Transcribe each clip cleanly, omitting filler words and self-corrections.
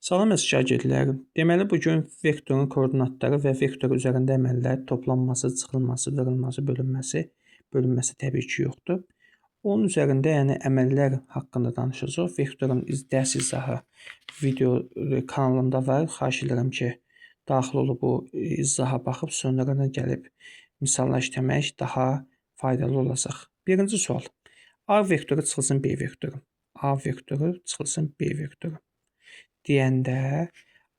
Salam əziz şagirdlərim. Deməli bugün vektorun koordinatları və vektor üzərində əməllər toplanması, çıxılması, qırılması, bölünməsi təbii ki yoxdur. Onun üzərində yəni əməllər haqqında danışacağıq. Vektorun dərs izahı video kanalımda var. Xahiş edirəm ki, daxil olub bu izaha baxıb sonradan gəlib misallar işləmək daha faydalı olacaq. Birinci sual. A vektoru çıxılsın B vektoru. A vektoru çıxılsın B vektoru. Deyəndə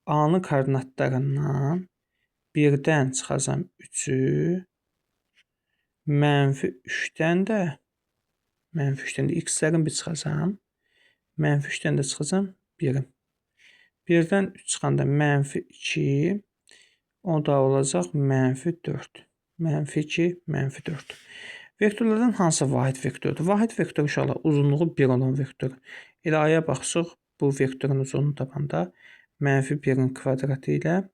A-nın koordinatlarından 1-dən çıxacam 3-ü, -3-dən də x-lərin 1 çıxacam, -3-dən də çıxacam 1-i. 1-dən 3 çıxanda -2, o da olacaq -4. -2, -4. Vektorlardan hansı vahid vektordur? Vahid vektor uşaqlar uzunluğu 1 olan vektor. Elə aya baxsaq, bu vektorun uzunluğunu tapanda -1-in kvadratı ilə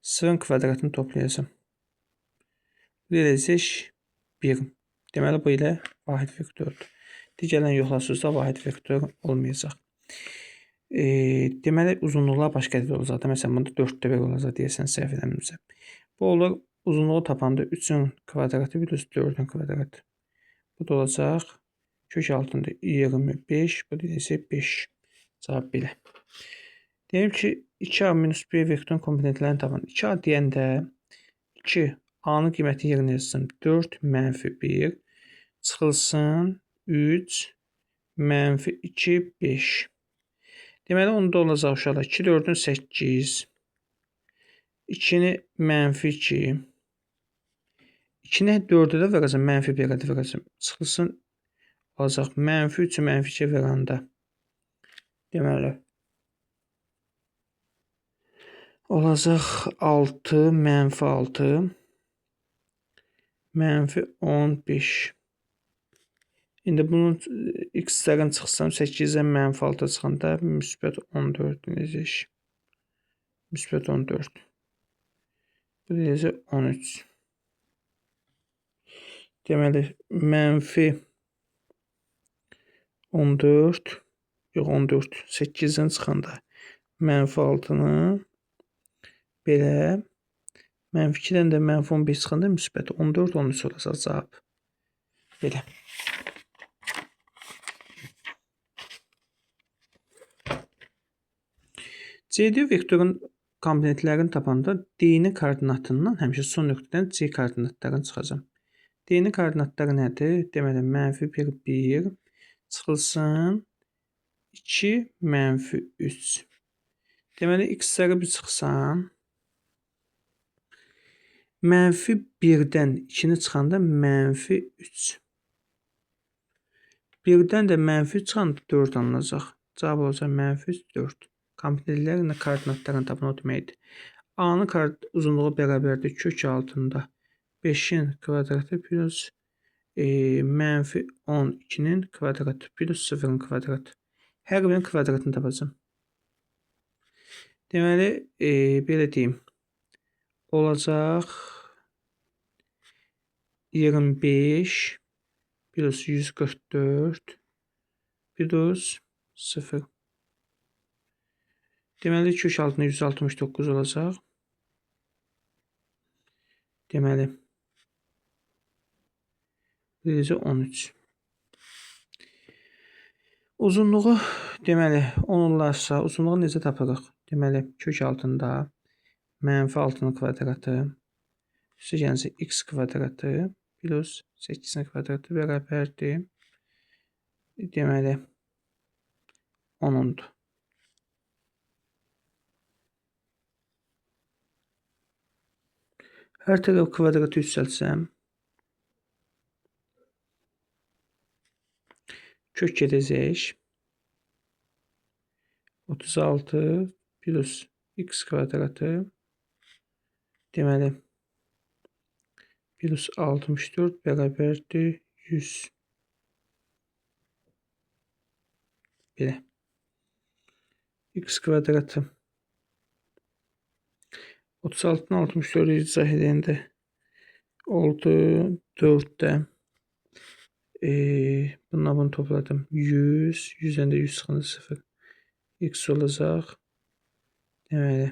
0-ın kvadratını toplayacağım. Verəcək 1. Deməli, bu ilə vahid vektordur. Digərlərini yoxlasınızda vahid vektor olmayacaq. Deməli, uzunluqlar başqa cür olacaq. Məsələn, bunda 4-də 1 olacaq deyəsən, səhv eləmirəmsə. Bu olur, uzunluğu tapanda 3-ün kvadratı plus 4-ün kvadratı. Bu da olacaq kök altında 25, bu da isə 5. Cavab belə. Deyim ki, 2A minus B vektorun komponentlərini tapın. 2A deyəndə 2 A-nın qiymətini yerinə yazsın. 4 -1 çıxılsın 3 -2 5. Deməli, onda olacaq uşaqlar 2 4-ün 8, 2-ni -2, 2-ni 4-ə də verəcəm, -1-ə də verəcəm. Çıxılsın olacaq -3-ü -2 verəndə. Deməli, olacaq 6 -6 -15. İndi bunun x-lərin çıxsam 8-dən -6 çıxanda müsbət 14 edəcək. Müsbət 14. Bu deyəcək 13. Deməli, -14, yox 14, 8-dən çıxanda -6-nı belə, -2-dən də -15 çıxanda müsbət 14, 13 olacaq cavab. Belə. CD vektorun komponentlərini tapanda D-nin koordinatından həmişə son nöqtədən C koordinatlarını çıxacam. D-nin koordinatları nədir? Deməli, -1, 1 çıxılsın 2, -3. Deməli, x-ləri 1 çıxsam, -1-dən 2-ni çıxanda -3. 1-dən də -3 çıxanda 4 alınacaq. Cavab olacaq -3, 4. Komponentlərin koordinatlarını tapın o deməkdir. A-nın uzunluğu bərabərdir kök altında 5-in kvadratı plus -12-nin kvadratı plus 0-ın kvadratı. Hər birinin kvadratını tapacağım. Deməli, belə deyim, olacaq 25 plus 144 plus 0. Deməli, kök altında 169 olacaq. Deməli, verəcək 13. Uzunluğu, deməli, 10 olarsa, uzunluğu necə tapırıq? Deməli, kök altında -6-nın kvadratı, yəni x kvadratı plus 8-in kvadratı bərabərdir. Deməli, 10-dur. Hər tərəf kvadratı yüksəltsəm, kök gedəcək 36 plus x kvadratı, deməli, plus 64 bərabərdir 100. Belə. X kvadratı 36-dan 64-ü izah edəndə oldu 4-də. Bununla bunu topladım. 100, 100-dən də 100 çıxanda 0. x olacaq. Deməli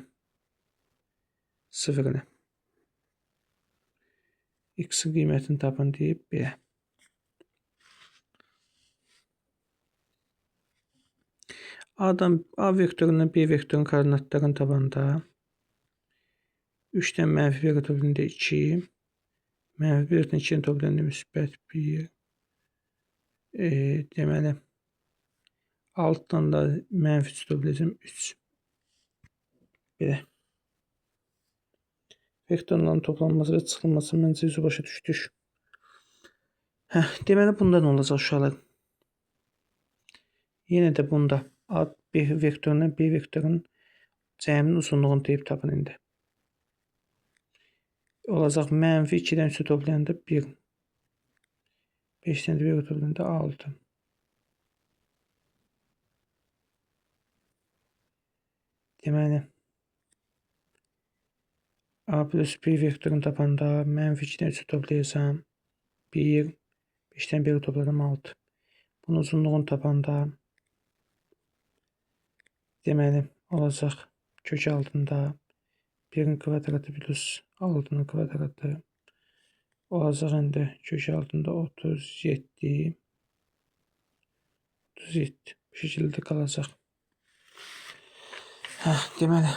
0 ilə x-in qiymətini tapın deyib belə. A vektorundan B vektorunun koordinatlarını tapanda 3-dən -1 toplayanda 2, -1-dən 2-ni toplayanda müsbət 1. Deməli 6-dan da -3 toplayacağım 3. Belə. Vektorların toplanması və çıxılması məncə yüzü başa düşdük. Deməli bunda nə olacaq uşaqlar? Yenə də bunda A B vektorundan B vektorunun cəminin uzunluğunu deyib tapın indi. Olacaq -2-dən 3-ü toplayanda 1. 5-dən 1 toplayanda 6. Deməli A plus B vektorunu tapanda -2-dən 3-ü toplayacağım 1. 5-dən 1 topladım 6. Bunun uzunluğunu tapanda deməli olacaq kök altında 1-in kvadratı plus 6-nın kvadratı olacaq indi kök altında 37. Bu şəkildə qalacaq. Deməli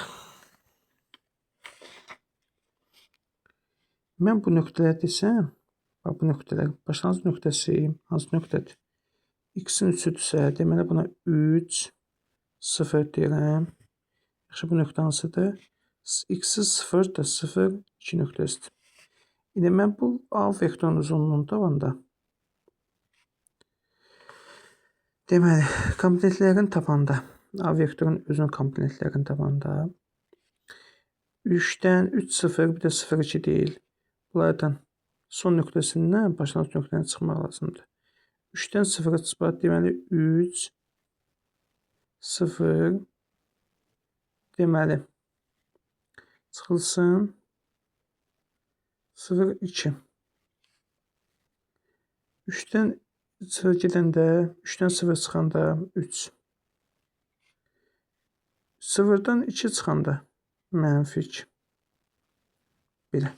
mən bu nöqtələri desəm, bax bu nöqtələr başlanğıc nöqtəsi hansı nöqtədir? X-in 3-üdürsə, deməli buna 3 0 deyirəm. Yaxşı, bu nöqtə hansıdır? X-in 0 da 0 2 nöqtəsidir. İndi mən bu A vektorunun uzunluğunu tapanda deməli komponentlərini tapanda A vektorunun özünün komponentlərini tapanda 3-dən 3 0 bir də 0 2 deyil. Bunlardan son nöqtəsindən başlanğıc nöqtədən çıxmaq lazımdır. 3-dən 0-a çıxmaq deməli 3 0 deməli çıxılsın 0 2. 3-dən 0 gedəndə 3-dən 0 çıxanda 3. 0-dan 2 çıxanda -2. Belə.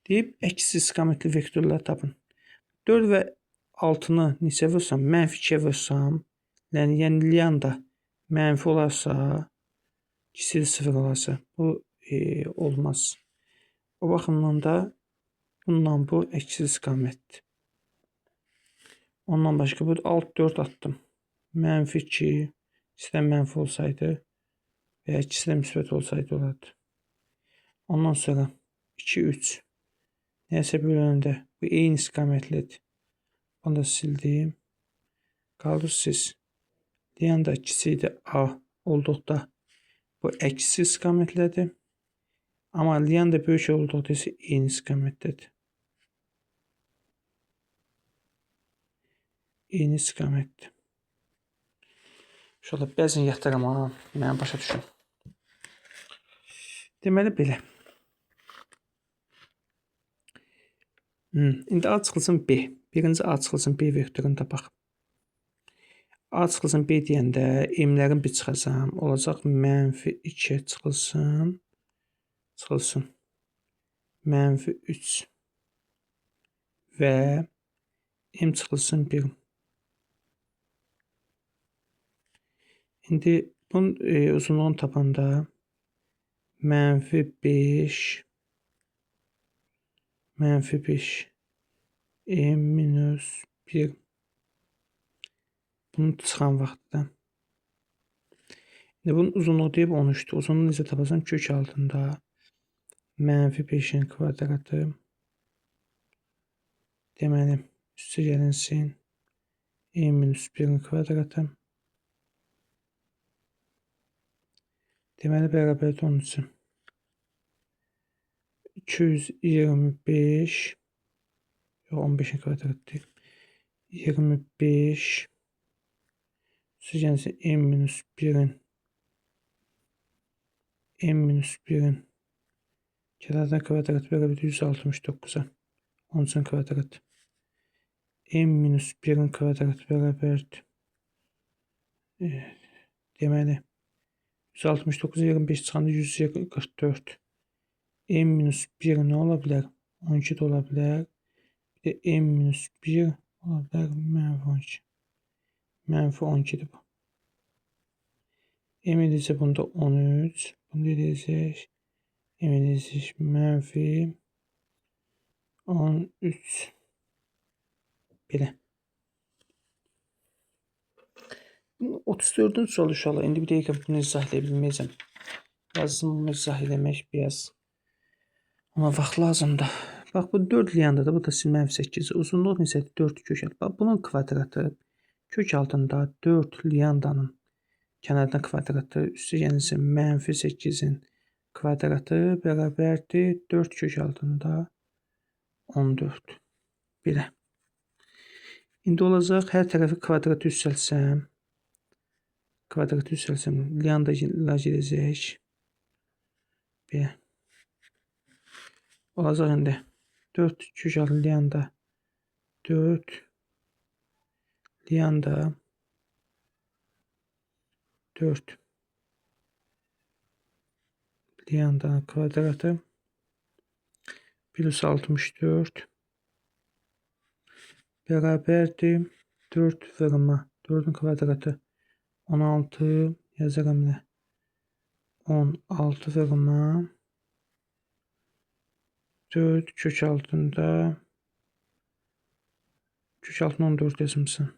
Deyib əks istiqamətli vektorlar tapın. 4 və 6-nı neçə vürsam, -2-yə vürsam, yəni lianda mənfi olarsa, kiçik 0 olarsa, bu olmaz. O baxımdan da bununla bu əks istiqamətdir. Ondan başqa bu 6 4 atdım. -2, ikisidən mənfi olsaydı və ya ikisindən müsbət olsaydı olardı. Ondan sonra 2 3 nəyəsə bölündə bu eyni istiqamətlidir. Bunu da sildim. Qaldı siz. Lianda kiçikdir A olduqda bu əksi istiqamətlədir. Amma lianda böyük olduqda isə eyni istiqamətdədir. Eyni istiqamətdir. Şöyle bəzən yatırım ha, mən başa düşün. Deməli belə. İndi A çıxılsın B. Birinci A çıxılsın B vektorunu tapaq. A çıxılsın B deyəndə M-lərin bir çıxacam. Olacaq -2 çıxılsın. Çıxılsın. -3 və M çıxılsın 1. İndi bunun uzunluğunu tapanda -5 M-1 bunun çıxan vaxtda. İndi bunun uzunluğu deyib 13'dür. Uzunluğunu necə tapacam? Kök altında -5'in kvadratı deməli üstə gəlinsin M-1'in kvadratı deməli bərabərdir 13. 225 15'in kvadratı deyil. 25 üstə gəlinsin M-1'in kənardan kvadratı bərabərdir 169'a 13'ün kvadratı. M-1'in kvadratı bərabərdir Deməli 169 25 çıxanda 144. M minus 1 nə ola bilər? 12 də ola bilər. Bir də M minus 1 ola bilər. -12. -12'dir bu. M edəcək bunda 13. Bunda edəcək. M edəcək -13. Belə. 34-cü sual uşaqlar. İndi bir dəqiqə bunu izah edə bilməyəcəm. Yazımı izah eləmək biraz ona vaxt lazımdır. Bax bu 4 liyandadır. Bu da -8. Uzunluq nisbəti 4 kök altı. Bax bunun kvadratı kök altında 4 liyandanın kənardan kvadratı üstə gəlirsə -8-in kvadratı bərabərdir 4 kök altında 14. Belə. İndi olacaq hər tərəfi kvadratı yüksəltsəm liyanda gedəcək. Belə. Olacaq indi 4 kök altı liyanda 4 liyanda 4 liyandanın kvadratı plus 64 bərabərdir 4 vurma 4'ün kvadratı 16 yazaram nə? 16 vurma 4 kök altında kök altında 14 yazmışsın.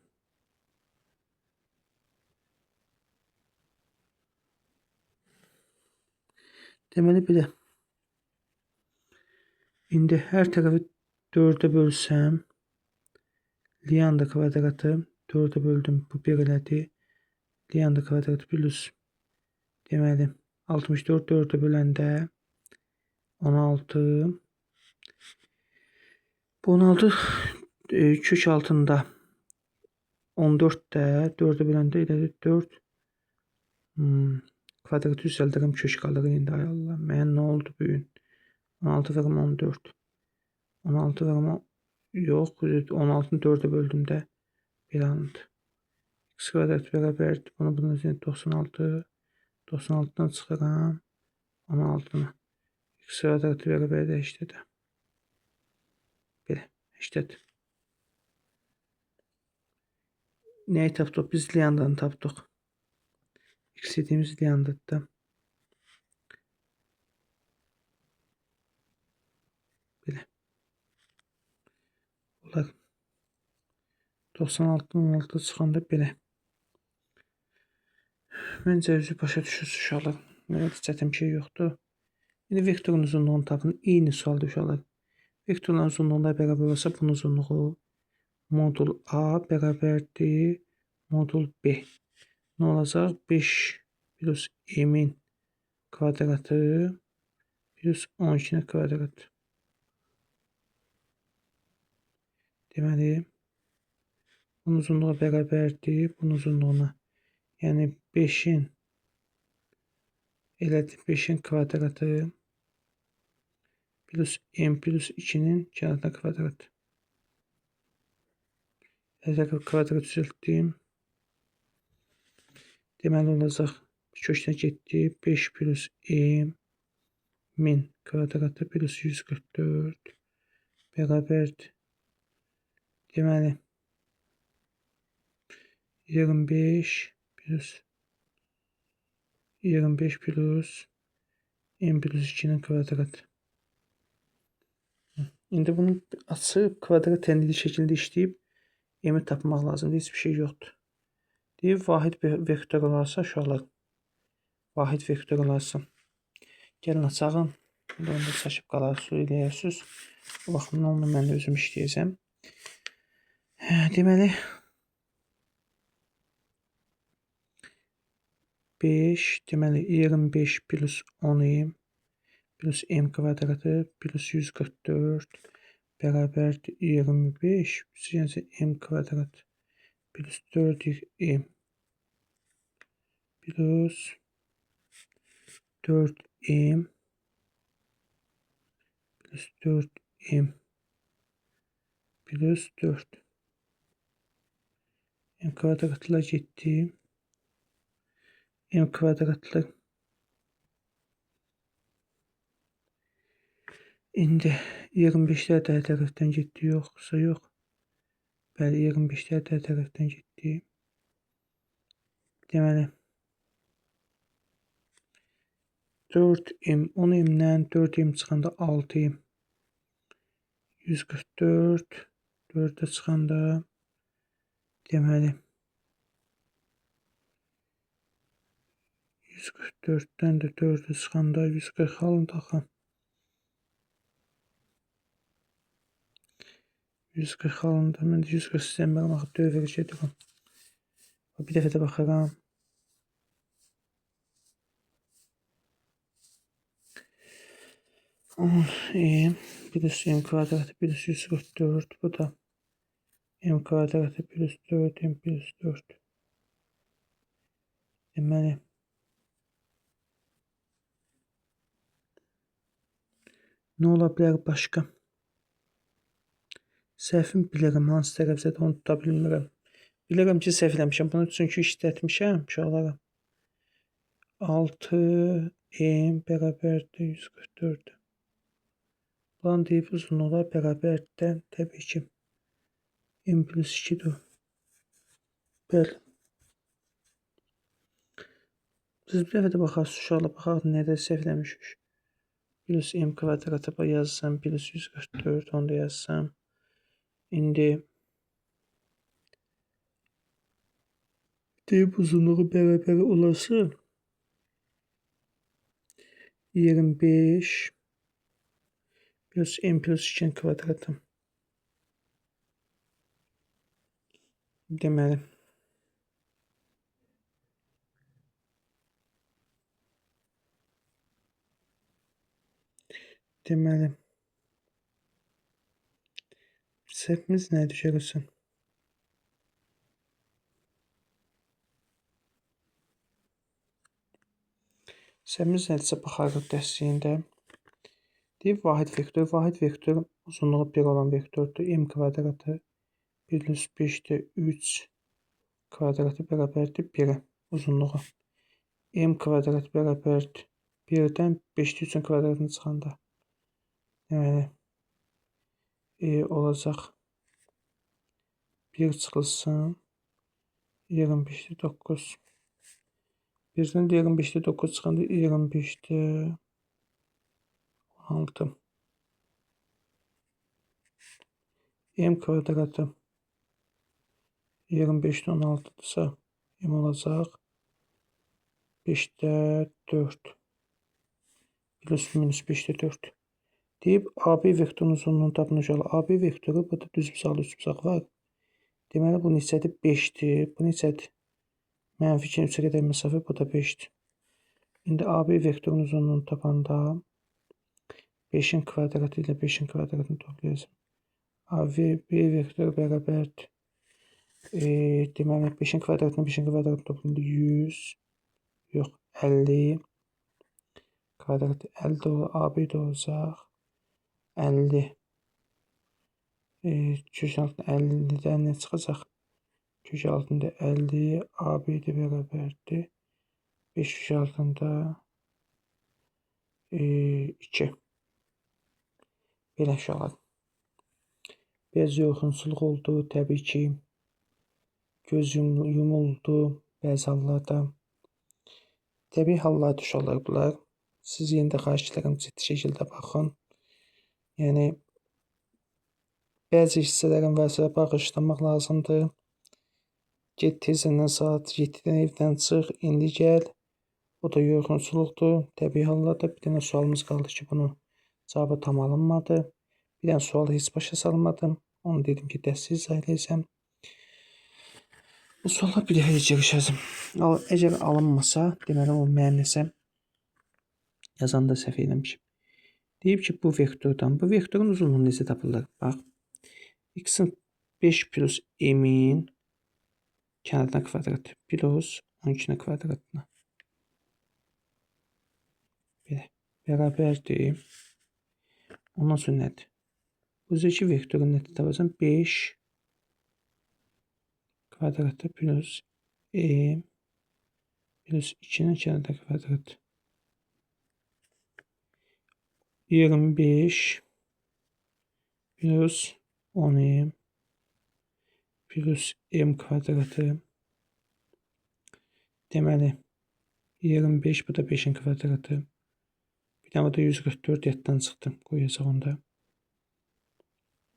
Deməli belə. İndi hər tərəfi 4'ə bölsəm liyanda kvadratı 4'ə böldüm. Bu 1 elədi. Liyanda kvadratı plus deməli 64 4'ə böləndə 16. Bu 16 kök altında 14 də 4'ə böləndə elədi 4 kvadratı yüksəldirəm kök qalır indi ay Allah. Mən nə oldu bu gün? 16 vurma 14. 16 vurma yox 16'nı 4'ə böldüm də belə alındı. X kvadrat bərabərdir. Bunun üzerine 96. 96'dan çıxıram 16'nı. X kvadratı bərabərdir 8'də. Belə 8'dir. Nəyi tapdıq? Biz liyandanı tapdıq. X dediğimiz liyandadır. Belə. Bunlar 96'dan 16 çıxanda belə. Məncə özü başa düşürsünüz uşaqlar. Belə çətin bir şey yoxdur. İndi vektorun uzunluğunu tapın. Eyni sualdır uşaqlar. Vektorların uzunluğuna bərabər olsa bunun uzunluğu modul A bərabərdir modul B. Nə olacaq? 5 plus m'in kvadratı plus 12'nin kvadratı. Deməli, bunun uzunluğu bərabərdir bunun uzunluğuna. Yəni 5'in elədi 5'in kvadratı plus m plus 2'nin kənardan kvadratı. Əgər kvadrat düzəltdim. Deməli olacaq kökdən getdi 5 plus m min kvadratı plus 144 bərabərdir. Deməli 25 plus m plus 2'nin kvadratı. İndi bunu açıb kvadrat tənlikli şəkildə işləyib m-i tapmaq lazımdır. Heç bir şey yoxdur. Deyib vahid vektor olarsa uşaqlar. Vahid vektor olarsa. Gəlin açağın. Onda çəkib qalar su eləyərsiniz. Bu baxımdan onunla mən də özüm işləyəcəm. Deməli 5 deməli 25 plus 10m plus m kvadratı plus 144 bərabərdir 25 yəni m kvadrat plus 4m plus 4m plus 4m plus 4 m kvadratla getdi. M kvadratlı. İndi 25'lər də tərəfdən getdi, yoxsa yox. Bəli, 25'lər də tərəfdən getdi. Deməli 4m, 10m'dən 4m çıxanda 6m. 144, 4'e çıxanda deməli 144'dən də 4'e çıxanda 140 alındı axı. 140 alındı. Mən də 140 sistem mənim axı dövr gedirəm. Bir dəfə də baxaram. 10m plus m kvadratı plus 144. Bu da m kvadratı plus 4m plus 4. Deməli nə ola bilər başqa? Səhvim bilirəm, hansı tərəfdə onu tuta bilmirəm. Bilirəm ki, səhv eləmişəm. Bunu çünki işlətmişəm uşaqlara. 6m bərabərdir 144. Buranın deyib uzunluğa bərabərdən təbii ki m plus 2'dir. Bəli. Siz bir dəfə də baxarsınız uşaqlar, baxaq nədə səhv eləmişik. Plus m kvadratı yazsam, plus 144 onu da yazsam. İndi deyib uzunluğu bərabər olası 25 plus m plus 2'nin kvadratı. Deməli səhvimiz nədir görürsən? Səhvimiz nədirsə baxarıq dəstəyində. Deyib vahid vektor uzunluğu 1 olan vektordur. M kvadratı plus 5'də 3 kvadratı bərabərdir 1'ə uzunluğu. M kvadrat bərabərdir 1'dən 5'də 3'ün kvadratını çıxanda. Deməli olacaq 1 çıxılsın 25'də 9. 1'dən 25'də 9 çıxanda 25'də 16. M kvadratı 25'də 16'dırsa M olacaq 5'də 4 plus minus 5'də 4. Deyib AB vektorunun uzunluğunu tapın uşaqlar. AB vektoru burada düz bucaqlı üç bucaq var. Deməli bu neçədir? 5'dir. Bu neçədir? Mənfi 2-dən 3'ə qədər məsafə bu da 5'dir. İndi AB vektorunun uzunluğunu tapanda 5'in kvadratı ilə 5'in kvadratını toplayacağım. AB vektoru bərabərdir. Deməli 5'in kvadratını 5'in kvadratını toplayanda 100 yox 50 kvadratı 50 olur. AB də olacaq 50. Kök altında 50'dən nə çıxacaq? Kök altında 50 AB də bərabərdir. 5 kök altında 2. Belə uşaqlar. Bəzi yorğunçuluq oldu, təbii ki. Göz yumuldu bəzi hallarda. Təbii hallarda uşaqlar bunlar. Siz yenə də xahiş edirəm ciddi şəkildə baxın. Yəni bəzi hissələrin varsa bağışlamaq lazımdır. Get tezindən saat 7'dən evdən çıx, indi gəl. O da yorğunçuluqdur. Təbii hallarda bir dənə sualımız qaldı ki, bunun cavabı tam alınmadı. Bir dənə sualı heç başa salmadım. Onu dedim ki, dəstək izah edəcəm. Bu suallar bir dəfə girişəcəm. Əgər alınmasa, deməli o mənim nəsə yazanda səhv eləmişim. Deyib ki, bu vektordan, bu vektorun uzunluğu necə tapılır? Bax, x'in 5 plus m'in kənarına kvadratı plus 12'nin kvadratına. Belə, bərabərdir. Ondan sonra nədir? Bu iki vektorun nədir tapacam? 5 kvadratı plus m plus 2'nin kənarda kvadrat. 25 plus 10m plus m kvadratı. Deməli 25 bu da 5'in kvadratı. Bir tane da 144 yaddan çıxdı. Qoyacaq onda.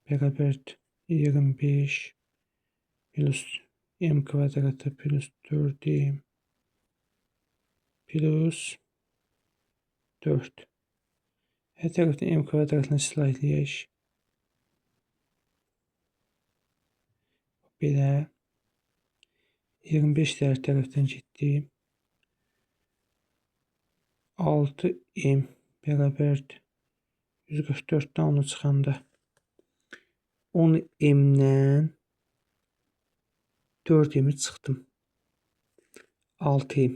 Bərabərdir 25 plus m kvadratı plus 4m plus 4. Hər tərəfdən m kvadratını silahləyək. Belə 25 də hər tərəfdən getdi. 6m bərabərdir 144'dən onu çıxanda 10m'dən 4m'i çıxdım. 6m.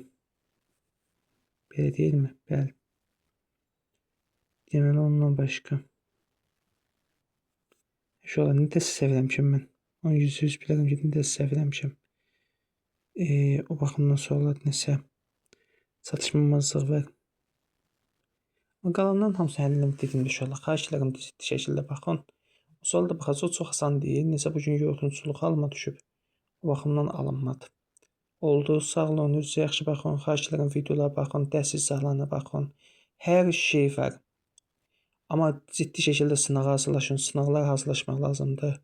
Belə deyilmi? Bəli. Deməli ondan başqa. Şöyle nə də səhv eləmişəm mən. 100 bilirəm ki, nə də səhv eləmişəm. O baxımdan sonra nəsə çatışmamazlıq var. Qalanların hamısı həll edildi inşallah. Xahiş edirəm ciddi şəkildə baxın. O sualda baxacaq çox asan deyil. Nəsə bugün yorğunçuluq halıma düşüb. O baxımdan alınmadı. Oldu. Sağ olun. Özünüzə yaxşı baxın. Xahiş edirəm videolara baxın. Dərs izahlarına baxın. Hər şey var. Amma ciddi şəkildə sınağa hazırlaşın. Sınaqlar hazırlaşmaq lazımdır.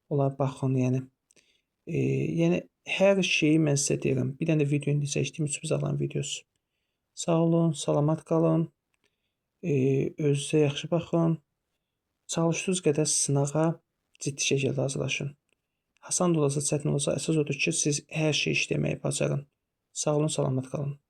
Onlara baxın, yəni hər şeyi mən sizə deyirəm. Bir dənə də video indi çəkdiyim sürprizlərin videosu. Sağ olun, salamat qalın. Özünüzə yaxşı baxın. Çalışdığınız qədər sınağa ciddi şəkildə hazırlaşın. Asan da olsa, çətin olsa, əsas odur ki, siz hər şeyi işləməyi bacarın. Sağ olun, salamat qalın.